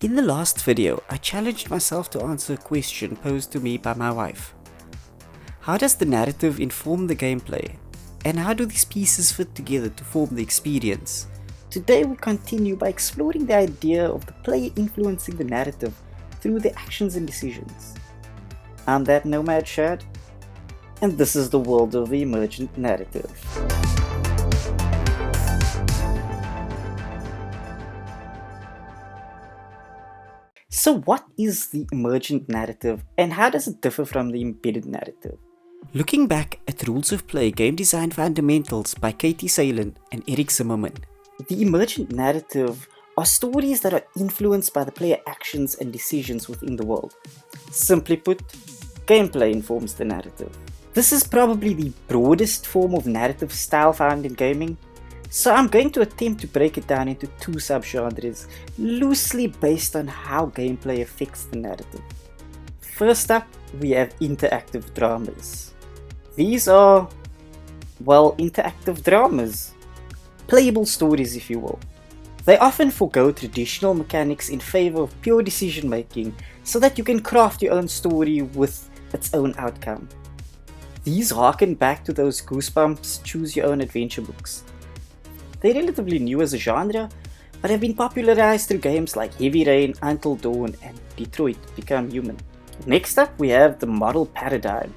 In the last video, I challenged myself to answer a question posed to me by my wife. How does the narrative inform the gameplay? And how do these pieces fit together to form the experience? Today we continue by exploring the idea of the player influencing the narrative through their actions and decisions. I'm that Nomad Shad, and this is the world of the Emergent Narrative. So what is the Emergent Narrative and how does it differ from the Embedded Narrative? Looking back at Rules of Play Game Design Fundamentals by Katie Salen and Eric Zimmerman, the Emergent Narrative are stories that are influenced by the player actions and decisions within the world. Simply put, gameplay informs the narrative. This is probably the broadest form of narrative style found in gaming, so I'm going to attempt to break it down into two subgenres, loosely based on how gameplay affects the narrative. First up, we have interactive dramas. These are, interactive dramas. Playable stories, if you will. They often forego traditional mechanics in favor of pure decision making so that you can craft your own story with its own outcome. These harken back to those Goosebumps choose your own adventure books. They're relatively new as a genre, but have been popularized through games like Heavy Rain, Until Dawn, and Detroit Become Human. Next up, we have the model paradigm.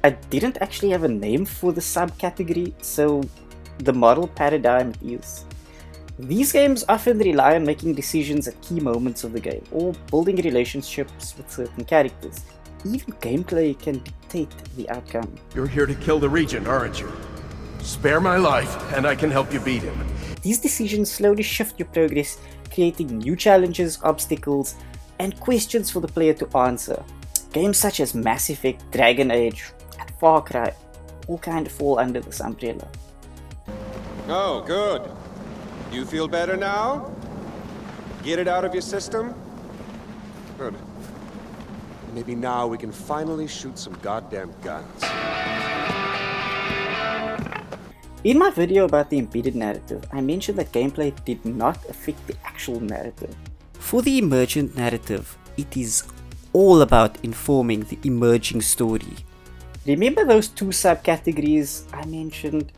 I didn't actually have a name for the subcategory, so the model paradigm is. These games often rely on making decisions at key moments of the game, or building relationships with certain characters. Even gameplay can dictate the outcome. You're here to kill the Regent, aren't you? Spare my life, and I can help you beat him. These decisions slowly shift your progress, creating new challenges, obstacles, and questions for the player to answer. Games such as Mass Effect, Dragon Age, and Far Cry all kind of fall under this umbrella. Oh, good. You feel better now? Get it out of your system? Good. Maybe now we can finally shoot some goddamn guns. In my video about the embedded narrative, I mentioned that gameplay did not affect the actual narrative. For the emergent narrative, it is all about informing the emerging story. Remember those two subcategories I mentioned?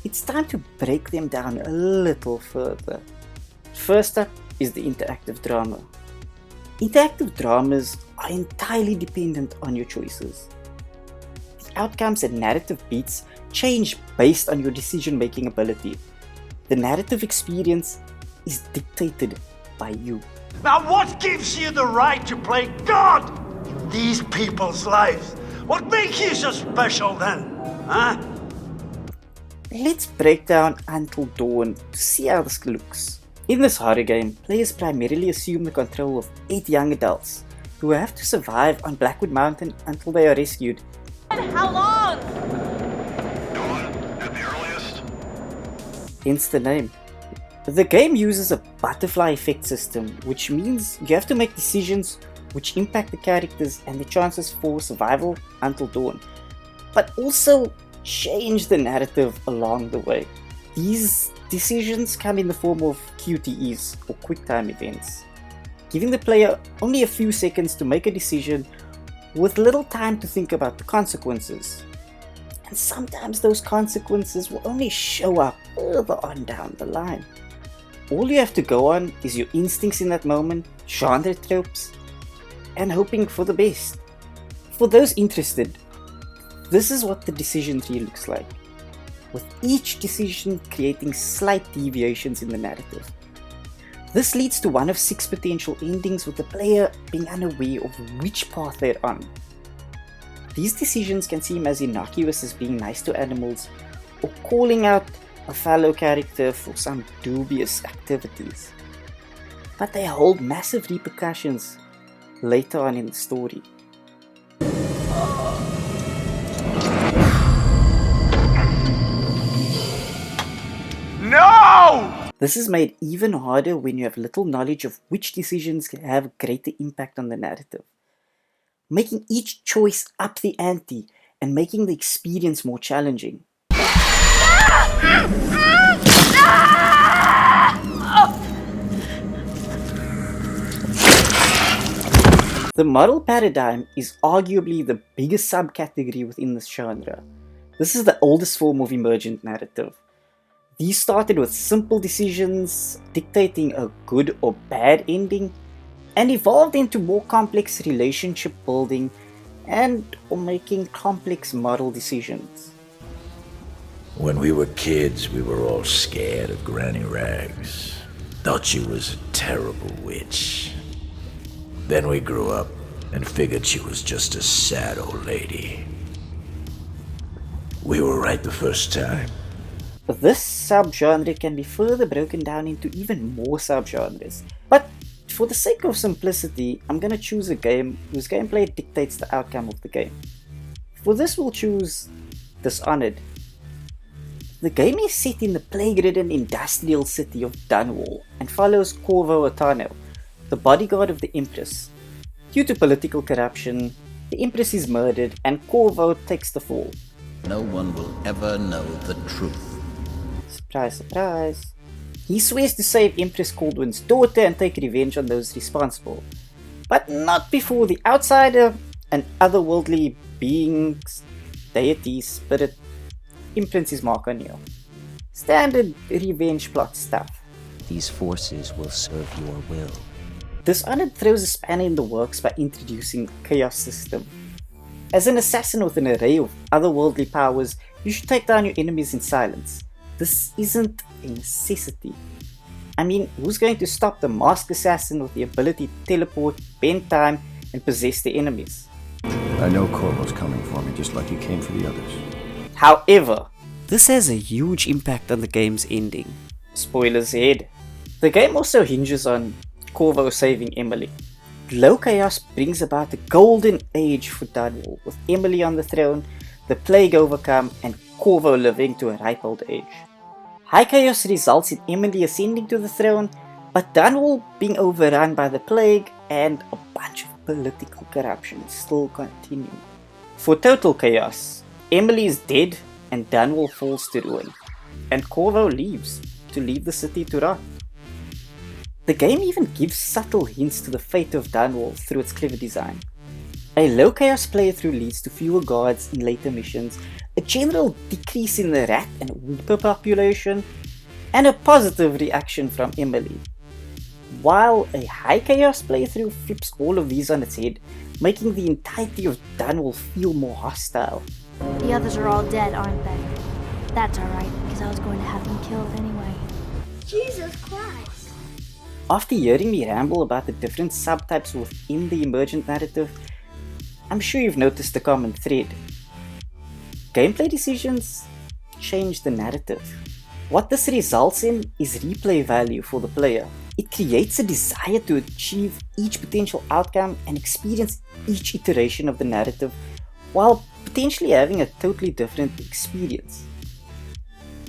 It's time to break them down a little further. First up is the interactive drama. Interactive dramas are entirely dependent on your choices. The outcomes and narrative beats change based on your decision-making ability. The narrative experience is dictated by you. Now what gives you the right to play God in these people's lives? What makes you so special then, huh? Let's break down Until Dawn to see how this looks. In this horror game, players primarily assume the control of 8 young adults who have to survive on Blackwood Mountain until they are rescued. How long? Dawn, at the earliest. Hence the name. The game uses a butterfly effect system, which means you have to make decisions which impact the characters and the chances for survival until dawn, but also change the narrative along the way. These decisions come in the form of QTEs, or quick time events, giving the player only a few seconds to make a decision with little time to think about the consequences. And sometimes those consequences will only show up further on down the line. All you have to go on is your instincts in that moment, genre tropes, and hoping for the best. For those interested, this is what the decision tree looks like, with each decision creating slight deviations in the narrative. This leads to one of 6 potential endings, with the player being unaware of which path they're on. These decisions can seem as innocuous as being nice to animals or calling out a fellow character for some dubious activities, but they hold massive repercussions later on in the story. No! This is made even harder when you have little knowledge of which decisions can have greater impact on the narrative, making each choice up the ante and making the experience more challenging. The model paradigm is arguably the biggest subcategory within this genre. This is the oldest form of emergent narrative. These started with simple decisions dictating a good or bad ending, and evolved into more complex relationship building and or making complex moral decisions. When we were kids, we were all scared of Granny Rags. Thought she was a terrible witch. Then we grew up and figured she was just a sad old lady. We were right the first time. This subgenre can be further broken down into even more subgenres, but for the sake of simplicity, I'm gonna choose a game whose gameplay dictates the outcome of the game. For this we'll choose Dishonored. The game is set in the plague-ridden industrial city of Dunwall and follows Corvo Attano, the bodyguard of the Empress. Due to political corruption, the Empress is murdered and Corvo takes the fall. No one will ever know the truth. Surprise, surprise. He swears to save Empress Caldwin's daughter and take revenge on those responsible, but not before the outsider, an otherworldly being, deity, spirit, imprints his mark on you. Standard revenge plot stuff. These forces will serve your will. Dishonored throws a spanner in the works by introducing a chaos system. As an assassin with an array of otherworldly powers, you should take down your enemies in silence. This isn't a necessity. I mean, who's going to stop the masked assassin with the ability to teleport, bend time, and possess the enemies? I know Corvo's coming for me, just like he came for the others. However, this has a huge impact on the game's ending. Spoilers ahead. The game also hinges on Corvo saving Emily. Low chaos brings about the golden age for Dunwall, with Emily on the throne, the plague overcome, and Corvo living to a ripe old age. High chaos results in Emily ascending to the throne, but Dunwall being overrun by the plague and a bunch of political corruption still continuing. For total chaos, Emily is dead and Dunwall falls to ruin, and Corvo leaves to leave the city to rot. The game even gives subtle hints to the fate of Dunwall through its clever design. A low chaos playthrough leads to fewer guards in later missions, a general decrease in the rat and weeper population, and a positive reaction from Emily. While a high chaos playthrough flips all of these on its head, making the entirety of Dunwall feel more hostile. The others are all dead, aren't they? That's alright, because I was going to have them killed anyway. Jesus Christ! After hearing me ramble about the different subtypes within the emergent narrative, I'm sure you've noticed the common thread. Gameplay decisions change the narrative. What this results in is replay value for the player. It creates a desire to achieve each potential outcome and experience each iteration of the narrative, while potentially having a totally different experience.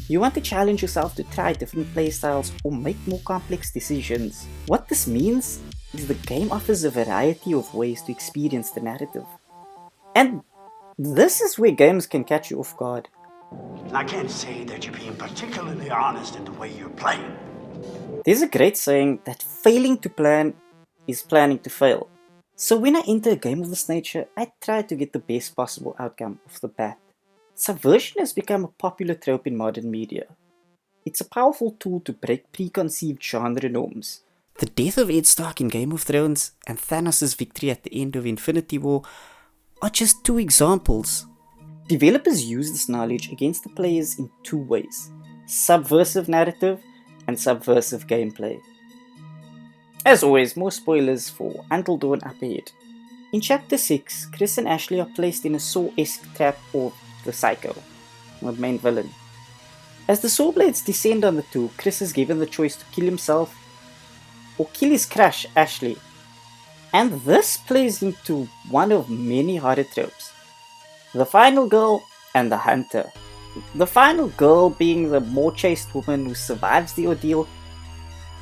You want to challenge yourself to try different playstyles or make more complex decisions. What this means is the game offers a variety of ways to experience the narrative. And this is where games can catch you off guard. I can't say that you're being particularly honest in the way you're playing. There's a great saying that failing to plan is planning to fail. So when I enter a game of this nature, I try to get the best possible outcome off the bat. Subversion has become a popular trope in modern media. It's a powerful tool to break preconceived genre norms. The death of Ed Stark in Game of Thrones and Thanos' victory at the end of Infinity War are just two examples. Developers use this knowledge against the players in two ways: subversive narrative and subversive gameplay. As always, more spoilers for Until Dawn up ahead. In Chapter 6, Chris and Ashley are placed in a Saw-esque trap of the Psycho, the main villain. As the saw blades descend on the two, Chris is given the choice to kill himself or kill his crush, Ashley. And this plays into one of many horror tropes: the final girl and the hunter. The final girl being the more chaste woman who survives the ordeal,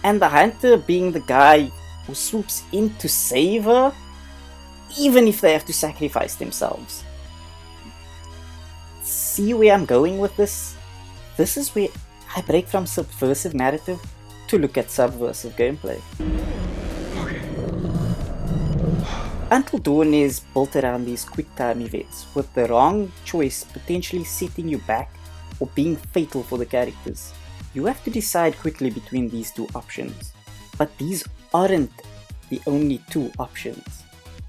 and the hunter being the guy who swoops in to save her, even if they have to sacrifice themselves. See where I'm going with this? This is where I break from subversive narrative to look at subversive gameplay. Okay. Until Dawn is built around these quick time events, with the wrong choice potentially setting you back or being fatal for the characters. You have to decide quickly between these two options, but these aren't the only two options.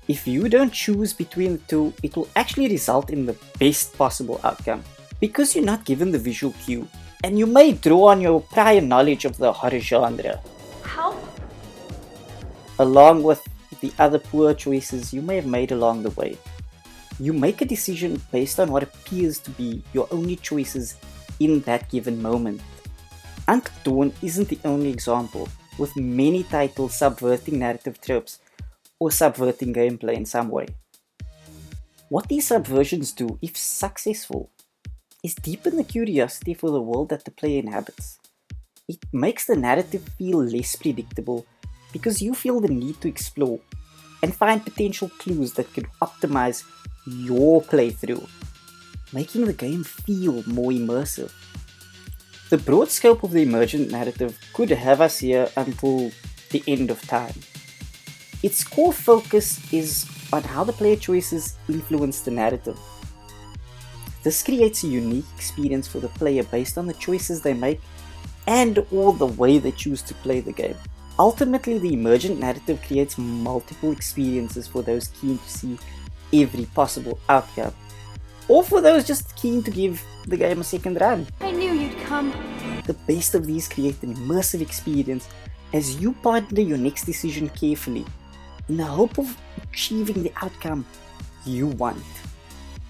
If you don't choose between the two, it will actually result in the best possible outcome, because you're not given the visual cue, and you may draw on your prior knowledge of the horror genre. Help? Along with the other poor choices you may have made along the way. You make a decision based on what appears to be your only choices in that given moment. Until Dawn isn't the only example, with many titles subverting narrative tropes or subverting gameplay in some way. What these subversions do, if successful, is deepen the curiosity for the world that the player inhabits. It makes the narrative feel less predictable because you feel the need to explore and find potential clues that could optimize your playthrough, making the game feel more immersive. The broad scope of the Emergent Narrative could have us here until the end of time. Its core focus is on how the player choices influence the narrative. This creates a unique experience for the player based on the choices they make and or the way they choose to play the game. Ultimately, the Emergent Narrative creates multiple experiences for those keen to see every possible outcome, or for those just keen to give the game a second run. I knew you'd come. The best of these create an immersive experience as you ponder your next decision carefully, in the hope of achieving the outcome you want.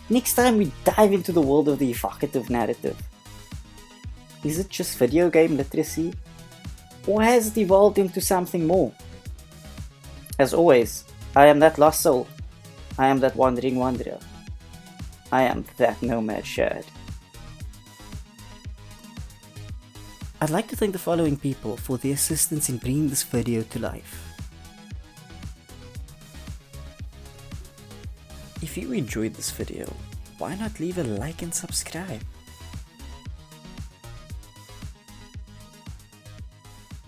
Next time we dive into the world of the evocative narrative. Is it just video game literacy? Or has it evolved into something more? As always, I am that lost soul. I am that wandering wanderer. I am that nomad sherd. I'd like to thank the following people for their assistance in bringing this video to life. If you enjoyed this video, why not leave a like and subscribe?